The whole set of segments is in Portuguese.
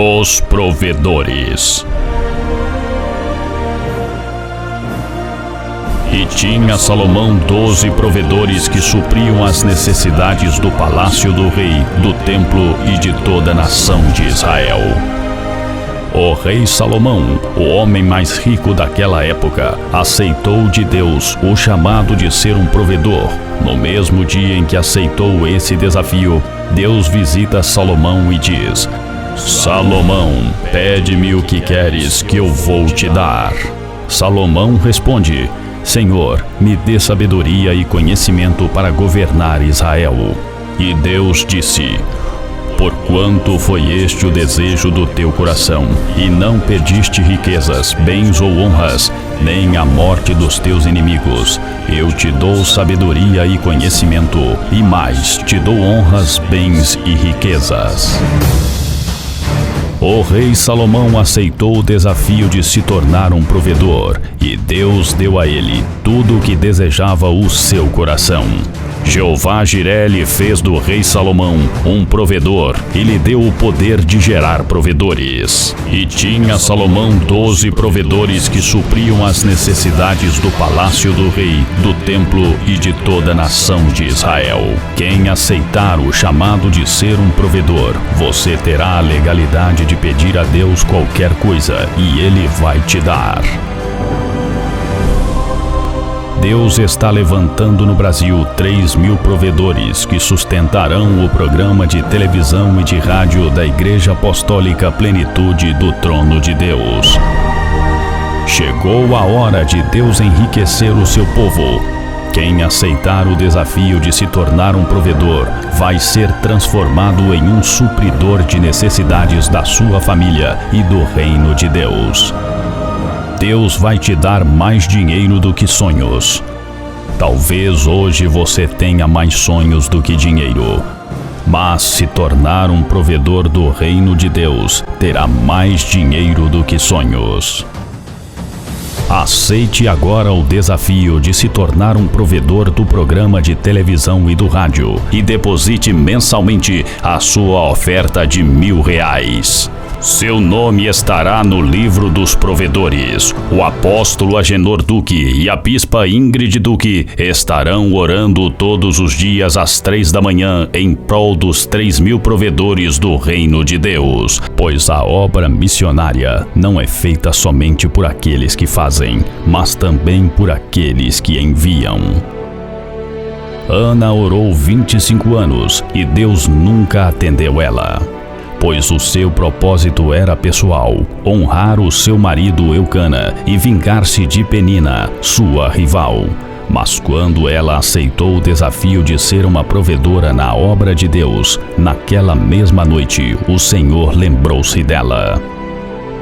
Os provedores. E tinha Salomão 12 provedores que supriam as necessidades do palácio do rei, do templo e de toda a nação de Israel. O rei Salomão, o homem mais rico daquela época, aceitou de Deus o chamado de ser um provedor. No mesmo dia em que aceitou esse desafio, Deus visita Salomão e diz: Salomão, pede-me o que queres que eu vou te dar. Salomão responde: Senhor, me dê sabedoria e conhecimento para governar Israel. E Deus disse: Porquanto foi este o desejo do teu coração, e não pediste riquezas, bens ou honras, nem a morte dos teus inimigos, eu te dou sabedoria e conhecimento, e mais, te dou honras, bens e riquezas. O rei Salomão aceitou o desafio de se tornar um provedor, e Deus deu a ele tudo o que desejava o seu coração. Jeová Jiré lhe fez do rei Salomão um provedor e lhe deu o poder de gerar provedores. E tinha Salomão 12 provedores que supriam as necessidades do palácio do rei, do templo e de toda a nação de Israel. Quem aceitar o chamado de ser um provedor, você terá a legalidade de pedir a Deus qualquer coisa e Ele vai te dar. Deus está levantando no Brasil 3.000 provedores que sustentarão o programa de televisão e de rádio da Igreja Apostólica Plenitude do Trono de Deus. Chegou a hora de Deus enriquecer o seu povo. Quem aceitar o desafio de se tornar um provedor vai ser transformado em um supridor de necessidades da sua família e do reino de Deus. Deus vai te dar mais dinheiro do que sonhos. Talvez hoje você tenha mais sonhos do que dinheiro, mas se tornar um provedor do reino de Deus, terá mais dinheiro do que sonhos. Aceite agora o desafio de se tornar um provedor do programa de televisão e do rádio e deposite mensalmente a sua oferta de R$1.000. Seu nome estará no livro dos provedores. O apóstolo Agenor Duque e a bispa Ingrid Duque estarão orando todos os dias às 3 da manhã em prol dos 3.000 provedores do reino de Deus. Pois a obra missionária não é feita somente por aqueles que fazem, mas também por aqueles que enviam. Ana orou 25 anos e Deus nunca atendeu ela. Pois o seu propósito era pessoal, honrar o seu marido Eucana e vingar-se de Penina, sua rival. Mas quando ela aceitou o desafio de ser uma provedora na obra de Deus, naquela mesma noite, o Senhor lembrou-se dela.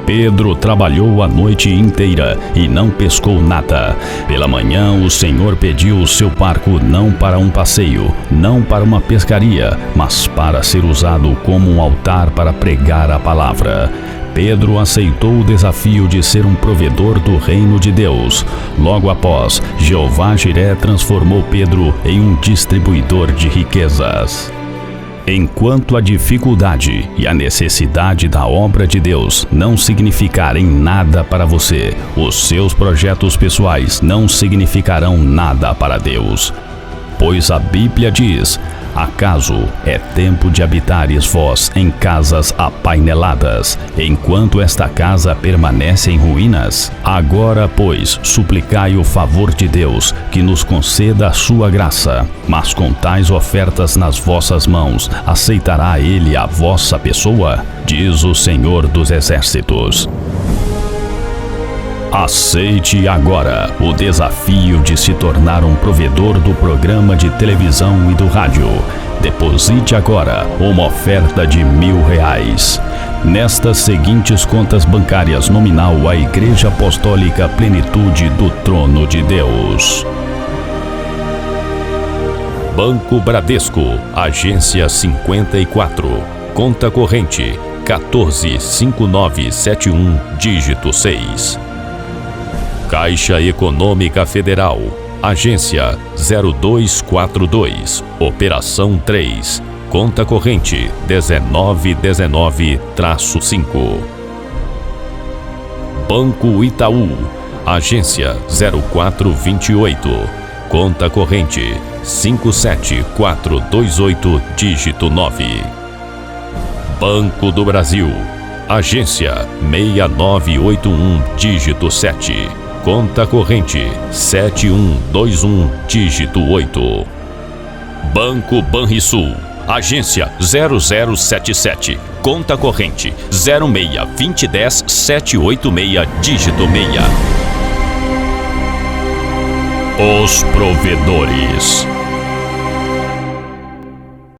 Pedro trabalhou a noite inteira e não pescou nada. Pela manhã, o Senhor pediu o seu barco não para um passeio, não para uma pescaria, mas para ser usado como um altar para pregar a palavra. Pedro aceitou o desafio de ser um provedor do reino de Deus. Logo após, Jeová Jiré transformou Pedro em um distribuidor de riquezas. Enquanto a dificuldade e a necessidade da obra de Deus não significarem nada para você, os seus projetos pessoais não significarão nada para Deus. Pois a Bíblia diz: acaso é tempo de habitares vós em casas apaineladas, enquanto esta casa permanece em ruínas? Agora, pois, suplicai o favor de Deus, que nos conceda a sua graça. Mas com tais ofertas nas vossas mãos, aceitará Ele a vossa pessoa? Diz o Senhor dos Exércitos. Aceite agora o desafio de se tornar um provedor do programa de televisão e do rádio. Deposite agora uma oferta de R$1.000. Nestas seguintes contas bancárias nominal à Igreja Apostólica Plenitude do Trono de Deus. Banco Bradesco, agência 54, conta corrente 145971, dígito 6. Caixa Econômica Federal, agência 0242, operação 3, conta corrente 1919-5. Banco Itaú, agência 0428, conta corrente 57428, dígito 9. Banco do Brasil, agência 6981, dígito 7, conta corrente 7121, dígito 8. Banco Banrisul, agência 0077, conta corrente 06-2010-786, dígito 6. Os provedores.